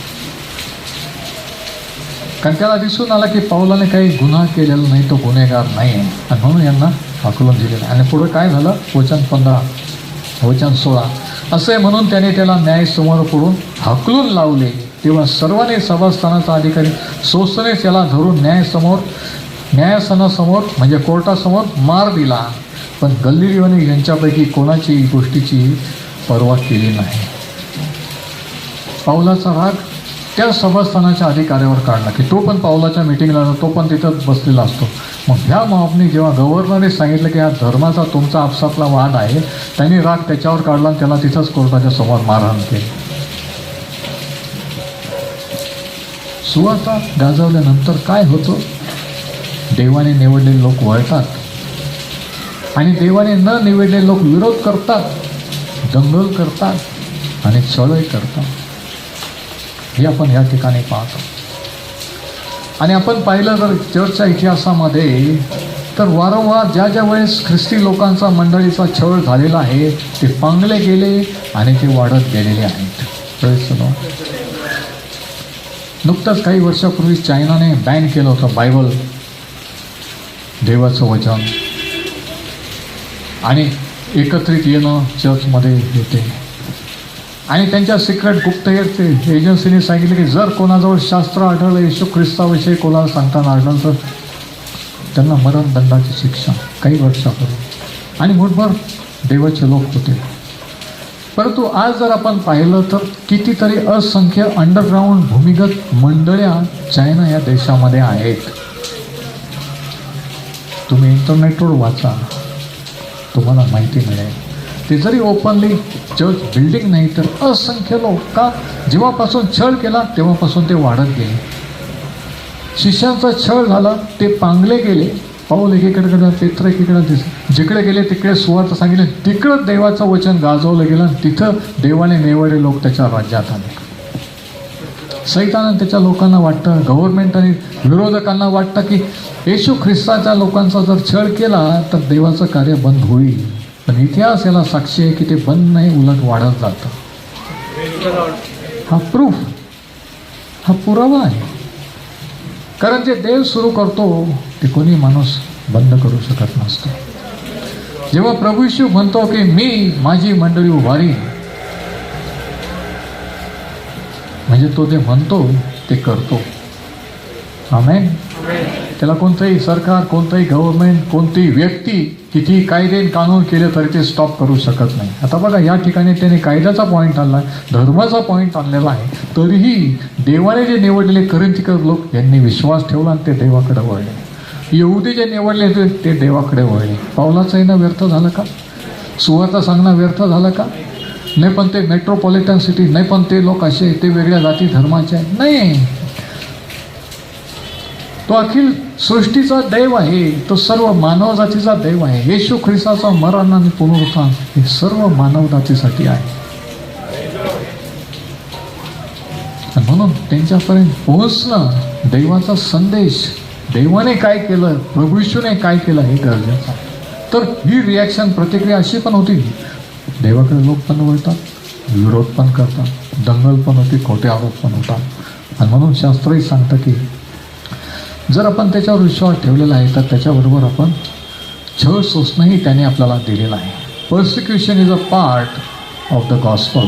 कारण त्याला दिसून आला की पावलाने काही गुन्हा केलेला नाही, तो गुन्हेगार नाही आहे, आणि म्हणून यांना हाकलून दिलेलं. आणि पुढे काय झालं? वचन 15, वचन 16. असे म्हणून त्याने त्याला न्यायासमोर पुढून हाकलून लावले. तेव्हा सर्वांनी सभास्थानाचा अधिकारी सोसने त्याला धरून न्यायासनासमोर म्हणजे कोर्टासमोर मार दिला. पण गल्लिओने यांच्यापैकी कोणाची गोष्टीची पर्वा केली नाही. पावलाचा राग त्या सभास्थानाच्या अधिकाऱ्यावर काढला की तो पण पावलाच्या मिटिंगला, तो पण तिथंच बसलेला असतो. मग ह्या मापनी जेव्हा गव्हर्नरने सांगितलं की हा धर्माचा तुमचा आपसातला वाद आहे, त्यांनी राग त्याच्यावर काढला आणि त्याला तिथंच कोर्टाच्या समोर मारहाण केली. सुवार्ता गाजवल्यानंतर काय होतं? देवाने निवडलेले लोक वळतात आणि देवाने न निवडलेले लोक विरोध करतात, दंगल करतात आणि छळही करतात. हे आपण या ठिकाणी पाहतो. आणि आपण पाहिलं जर चर्चच्या इतिहासामध्ये तर वारंवार ज्या वेळेस ख्रिस्ती लोकांचा मंडळीचा छळ झालेला आहे ते पांगले गेले आणि ते वाढत गेलेले आहेत. Praise the Lord. नुकतंच काही वर्षापूर्वी चायनाने बॅन केलं होतं बायबल, देवाचं वचन, आणि एकत्रित येणं चर्चमध्ये येते. आणि त्यांच्या सिक्रेट गुप्तहेर एजन्सीने सांगितलं की जर कोणाजवळ शास्त्र आढळलं, येशू ख्रिस्ताविषयी कोणाला सांगताना आढळलं तर त्यांना मरणदंडाची शिक्षा काही वर्षापूर्वी. आणि मुठभर देवाचे लोक होते. परंतु आज जर आपण पाहिलं तर कितीतरी असंख्य अंडरग्राऊंड भूमिगत मंडळ्या चायना या देशामध्ये आहेत. तुम्ही इंटरनेटवर वाचा, तुम्हाला माहिती मिळेल. ते जरी ओपनली चर्च बिल्डिंग नाही तर असंख्य लोक, का जेव्हापासून छळ केला तेव्हापासून ते वाढत गेले. शिष्यांचा छळ झाला, ते पांगले गेले. पाऊल एकीकडे, पेत्र एकीकडे, जिकडे गेले तिकडे सुवार्ता सांगितले, तिकडं देवाचं वचन गाजवलं गेलं आणि तिथं देवाने निवडले लोक त्याच्या राज्यात आले. सैतान त्याच्या लोकांना वाटतं, गव्हर्नमेंट आणि विरोधकांना वाटतं की येशू ख्रिस्ताच्या लोकांचा जर छळ केला तर देवाचं कार्य बंद होईल. पण इतिहास याला साक्षी आहे की ते बंद नाही, उलट वाढत जातं. हा प्रूफ, हा पुरावा आहे. कारण जे देव सुरू करतो ते कोणी माणूस बंद करू शकत नसतो. जेव्हा प्रभू येशू म्हणतो की मी माझी मंडळी उभारीन, म्हणजे तो जे म्हणतो ते करतो. आमेन. त्याला कोणतंही सरकार, कोणतंही गव्हर्नमेंट, कोणतीही व्यक्ती किती कायदे कानून केले तरी ते स्टॉप करू शकत नाही. आता बघा, या ठिकाणी त्याने कायद्याचा पॉईंट आणला, धर्माचा पॉईंट आणलेला आहे, तरीही देवाने जे निवडलेले करिंथिकर लोक यांनी विश्वास ठेवला आणि ते देवाकडे वळले. यहुदी जे निवडले होते ते देवाकडे वळले. पावलाचं येणं व्यर्थ झालं का? सुवार्ता सांगणं व्यर्थ झालं का? नाही, पण ते मेट्रोपॉलिटन सिटी नाही, पण ते लोक असे, ते वेगळ्या जाती धर्माचे आहेत. नाही, तो अखिल सृष्टीचा देव आहे, तो सर्व मानवजातीचा देव आहे. येशू ख्रिस्ताचा मरण आणि पुनरुत्थान हे सर्व मानवजातीसाठी आहे. म्हणून त्यांच्यापर्यंत पोहोचणं, देवाचा संदेश, देवाने काय केलं, प्रभू येशूने काय केलं हे गरजेचं आहे. तर ही रिॲक्शन, प्रतिक्रिया अशी पण होती, देवाकडे लोक पण वळतात, विरोध पण करतात, दंगल पण होती, खोटे आरोप पण होतात. आणि म्हणून शास्त्रही सांगतं की जर आपण त्याच्यावर विश्वास ठेवलेला आहे तर त्याच्याबरोबर आपण छळ सोसणंही त्याने आपल्याला दिलेलं आहे. Persecution is a part of the gospel.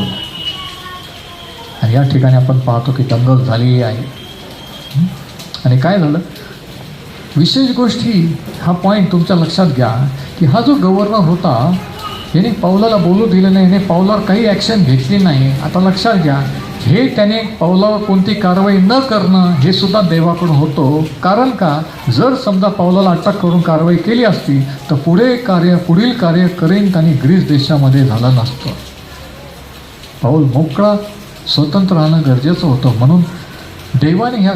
आणि या ठिकाणी आपण पाहतो की दंगल झालेली आहे. आणि काय झालं, विशेष गोष्टी, हा पॉईंट तुमच्या लक्षात घ्या की हा जो गव्हर्नर होता याने पावलाला बोलू दिलं नाही, याने पावलावर काही ॲक्शन घेतली नाही. आता लक्षात घ्या, हे त्याने पावलावर कोणती कारवाई न करणं हे सुद्धा देवाकडून होतं. कारण का, जर समजा पावलाला अटक करून कारवाई केली असती तर पुढील कार्य करेन आणि ग्रीस देशामध्ये झालं नसतं. पाऊल मोकळा स्वतंत्र राहणं गरजेचं होतं. म्हणून देवाने ह्या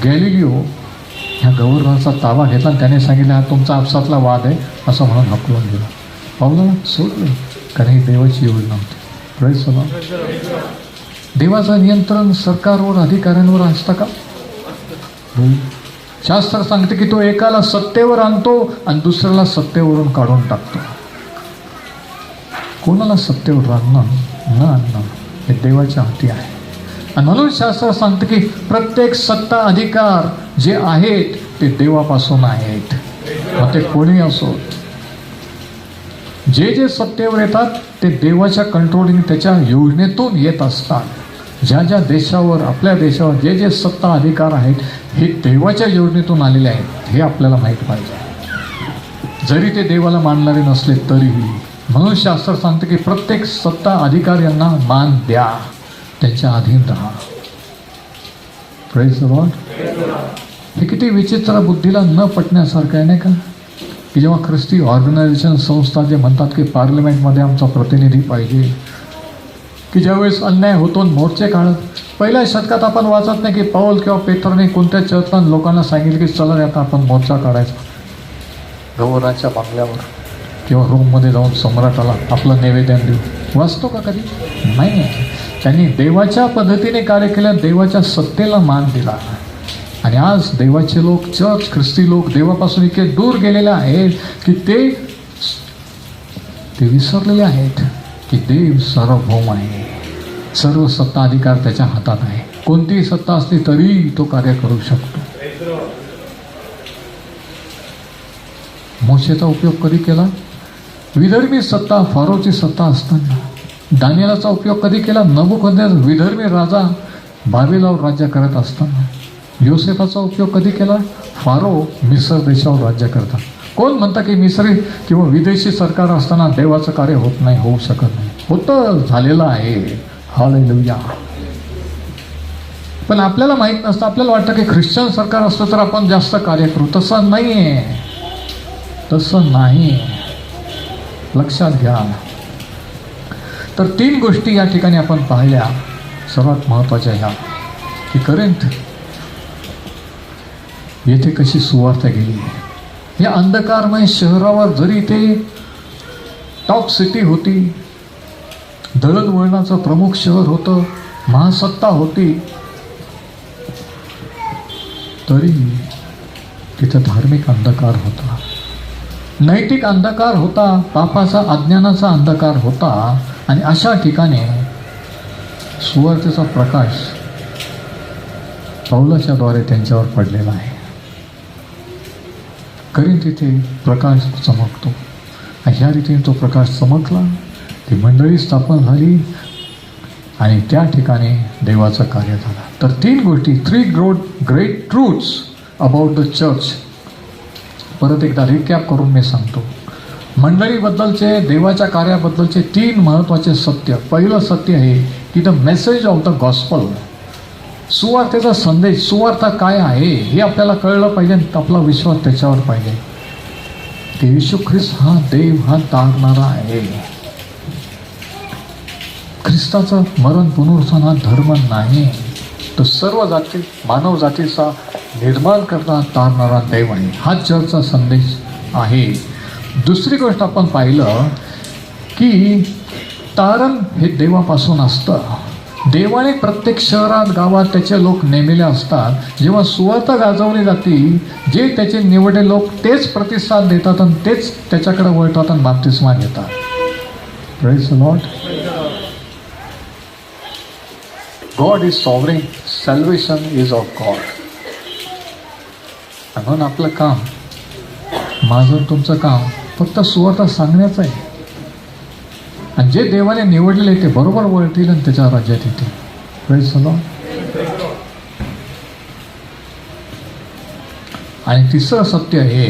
गॅलिलिओ ह्या गव्हर्नरचा ताबा घेतला आणि त्याने सांगितलं, हा तुमचा आपसातला वाद आहे असं म्हणून हकलून दिला. पावलाला सोडलं, कारण ही देवाची योजना होती. Praise the Lord. देवाचं नियंत्रण सरकारवर, अधिकाऱ्यांवर असतं का? शास्त्र सांगते की तो एकाला सत्तेवर आणतो आणि दुसऱ्याला सत्तेवरून काढून टाकतो. कोणाला सत्तेवर आणणं न आणणं हे देवाच्या हाती आहे. आणि म्हणून शास्त्र सांगतं की प्रत्येक सत्ता, अधिकार जे आहेत ते देवापासून आहेत. मग ते कोणी असो, जे जे सत्तेवर येतात ते देवाच्या कंट्रोलिंग, त्याच्या योजनेतून येत असतात. ज्या ज्या देशावर, आपल्या देशावर जे जे सत्ता अधिकार आहेत हे देवाच्या योजनेतून आलेले आहेत हे आपल्याला माहीत पाहिजे, जरी ते देवाला मानणारे नसले तरीही. म्हणून शास्त्र सांगतं की प्रत्येक सत्ता अधिकाऱ्यांना मान द्या, त्यांच्या अधीन राहा. Praise the Lord. हे किती विचित्र, बुद्धीला न पटण्यासारखं आहे नाही का, की जेव्हा ख्रिस्ती ऑर्गनायझेशन, संस्था जे म्हणतात की पार्लमेंटमध्ये आमचा प्रतिनिधी पाहिजे, की ज्यावेळेस अन्याय होतो मोर्चे काढत. पहिल्या शतकात आपण वाचत नाही की पाऊल किंवा पेत्रने कोणत्या चर्चला लोकांना सांगितलं की चला आता आपण मोर्चा काढायचा गव्हर्नरच्या बंगल्यावर किंवा रूममध्ये जाऊन सम्राटाला आपलं निवेदन देऊ. वाचतो का कधी? नाही. त्यांनी देवाच्या पद्धतीने कार्य केलं, देवाच्या सत्तेला मान दिला. आणि आज देवाचे लोक, चर्च, ख्रिस्ती लोक देवापासून इतके दूर गेलेले आहेत की ते विसरलेले आहेत की देव सार्वभौम आहे, सर्व सत्ता अधिकार त्याच्या हातात आहे. कोणतीही सत्ता असली तरी तो कार्य करू शकतो. मोशेचा उपयोग कधी केला? विधर्मी सत्ता, फारोची सत्ता असताना. दानिएलाचा उपयोग कधी केला? नबुकदनेस्सर विधर्मी राजा बाबेलावर राज्य करत असताना. योसेफाचा उपयोग कधी केला? फारो मिस्र देशावर राज्य करतात. कोण म्हणतं की मिस्री किंवा विदेशी सरकार असताना देवाचं कार्य होत नाही, होऊ शकत नाही? होतं, झालेलं आहे. हालेलुया. पण आपल्याला माहीत नसतं. आपल्याला वाटतं की ख्रिश्चन सरकार असतं तर आपण जास्त कार्य करू. तसं नाही आहे, तसं नाही. लक्षात घ्या. तर 3 गोष्टी या ठिकाणी आपण पाहिल्या, सर्वात महत्त्वाच्या ह्या की करिंथ येथे कशी सुवार्ता गेली. या अंधकारमय शहरावर जरी ते टॉप सिटी होती, दळणवळणाचं प्रमुख शहर होतं, महासत्ता होती, तरी तिथं धार्मिक अंधकार होता, नैतिक अंधकार होता, पापाचा, अज्ञानाचा अंधकार होता. आणि अशा ठिकाणी सुवार्तेचा प्रकाश पौलाच्या द्वारे त्यांच्यावर पडलेला आहे. करीन तिथे प्रकाश चमकतो. ह्या रीतीने तो प्रकाश चमकला, ती मंडळी स्थापन झाली आणि त्या ठिकाणी देवाचं कार्य झालं. तर 3 गोष्टी, 3 great truths about the church. परत एकदा रिकॅप करून मी सांगतो. मंडळीबद्दलचे, देवाच्या कार्याबद्दलचे 3 महत्त्वाचे सत्य. पहिलं सत्य आहे की the message of the gospel, सुवार्तेचा संदेश, सुवार्ता काय आहे हे आपल्याला कळलं पाहिजे. आपला विश्वास त्याच्यावर पाहिजे की येशू ख्रिस्त हा देव, हा तारणारा आहे. ख्रिस्ताचं मरण पुनरुत्थान हा धर्म नाही, तो सर्व जाती, मानव जातीचा निर्माण करणारा तारणारा देव आहे. हा चर्चचा संदेश आहे. दुसरी गोष्ट आपण पाहिलं की तारण हे देवापासून असतं. देवाने प्रत्येक शहरात, गावात त्याचे लोक नेमलेले असतात. जेव्हा सुवार्ता गाजवली जाते, जे त्याचे निवडले लोक तेच प्रतिसाद देतात आणि तेच त्याच्याकडे वळतात आणि बाप्तिस्मा घेतात. Praise the lord. God is sovereign, salvation is of God. म्हणून आपलं काम, माझं तुमचं काम फक्त सुवार्ता सांगण्याचं आहे. आणि जे देवाने निवडलेले ते बरोबर वळतील आणि त्याच्या राज्यात येतील. Praise the Lord. आणि तिसरं सत्य आहे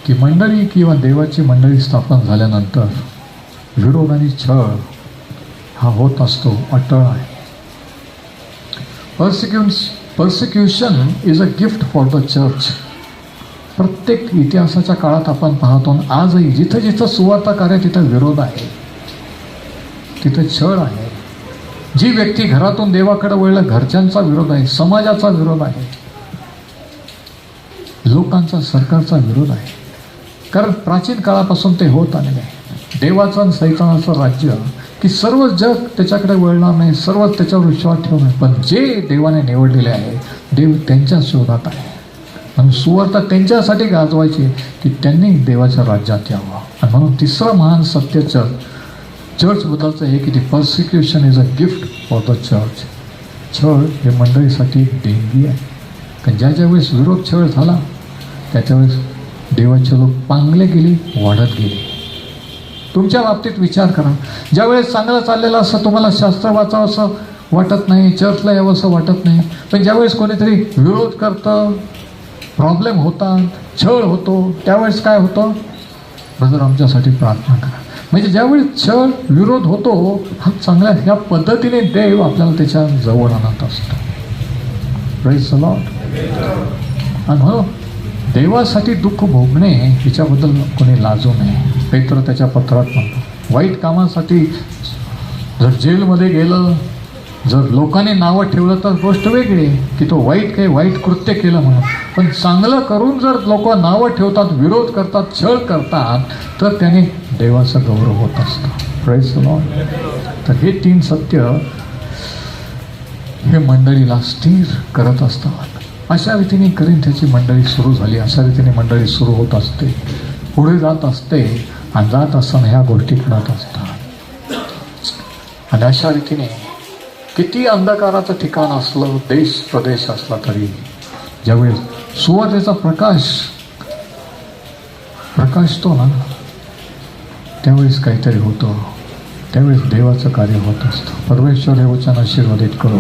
की मंडळी किंवा देवाची मंडळी स्थापन झाल्यानंतर विरोध आणि छळ हा होत असतो, अटळ आहे. Persecution is a gift for the church. प्रत्येक इतिहासाच्या काळात आपण पाहतो, आजही जिथं जिथं सुवार्ता कार्य तिथं विरोध आहे, तिथं छळ आहे. जी व्यक्ती घरातून देवाकडे वळलं, घरच्यांचा विरोध आहे, समाजाचा विरोध आहे, लोकांचा, सरकारचा विरोध आहे. कारण प्राचीन काळापासून ते होत आलेले आहे. देवाचं आणि सैतानाचं राज्य की सर्व जग त्याच्याकडे वळणार नाही, सर्वच त्याच्यावर विश्वास ठेवणार. पण जे देवाने निवडलेले आहे, देव त्यांच्या शोधात आहे. म्हणून सुवार्ता त्यांच्यासाठी गाजवायची की त्यांनी देवाच्या राज्यात यावं. आणि म्हणून तिसरं महान सत्य चर्चबद्दलचं आहे की ती persecution is a gift for the church. छळ हे मंडळीसाठी देणगी आहे. कारण ज्या वेळेस विरोध छळ झाला त्याच्यावेळेस देवाचे लोक पांगले गेले, वाढत गेले. तुमच्या बाबतीत विचार करा. ज्यावेळेस चांगलं चाललेलं असं तुम्हाला शास्त्र वाचावं असं वाटत नाही, चर्चला यावं असं वाटत नाही. पण ज्यावेळेस कोणीतरी विरोध करतं, प्रॉब्लेम होतात, छळ होतो, त्यावेळेस काय होतं? ब्रदर आमच्यासाठी प्रार्थना करा. म्हणजे ज्यावेळेस छळ, विरोध होतो, हा चांगल्या ह्या पद्धतीने देव आपल्याला त्याच्या जवळ आणत असतो. Praise the Lord. आणि म्हणून देवासाठी दुःख भोगणे ह्याच्याबद्दल कोणी लाजू नये. पेत्र त्याच्या पत्रात म्हणतो, वाईट कामासाठी जर जेलमध्ये गेलं, जर लोकांनी नावं ठेवलं तर गोष्ट वेगळी की तो वाईट कृत्य केलं म्हणून. पण चांगलं करून जर लोक नावं ठेवतात, विरोध करतात, छळ करतात, तर त्याने देवाचा गौरव होत असतो. Praise the Lord. तर हे 3 सत्य हे मंडळीला स्थिर करत असतात. अशा रीतीने करिंथ्याची मंडळी सुरू झाली. अशा रीतीने मंडळी सुरू होत असते, पुढे जात असते आणि जात असताना ह्या गोष्टी घडत असतात. आणि अशा रीतीने किती अंधकाराचं ठिकाण असलं, देश प्रदेश असला तरी ज्यावेळेस सुवार्तेचा प्रकाशतो ना, त्यावेळेस काहीतरी होतं, त्यावेळेस देवाचं कार्य होत असतं. परमेश्वर हे वचन आशीर्वादित करो.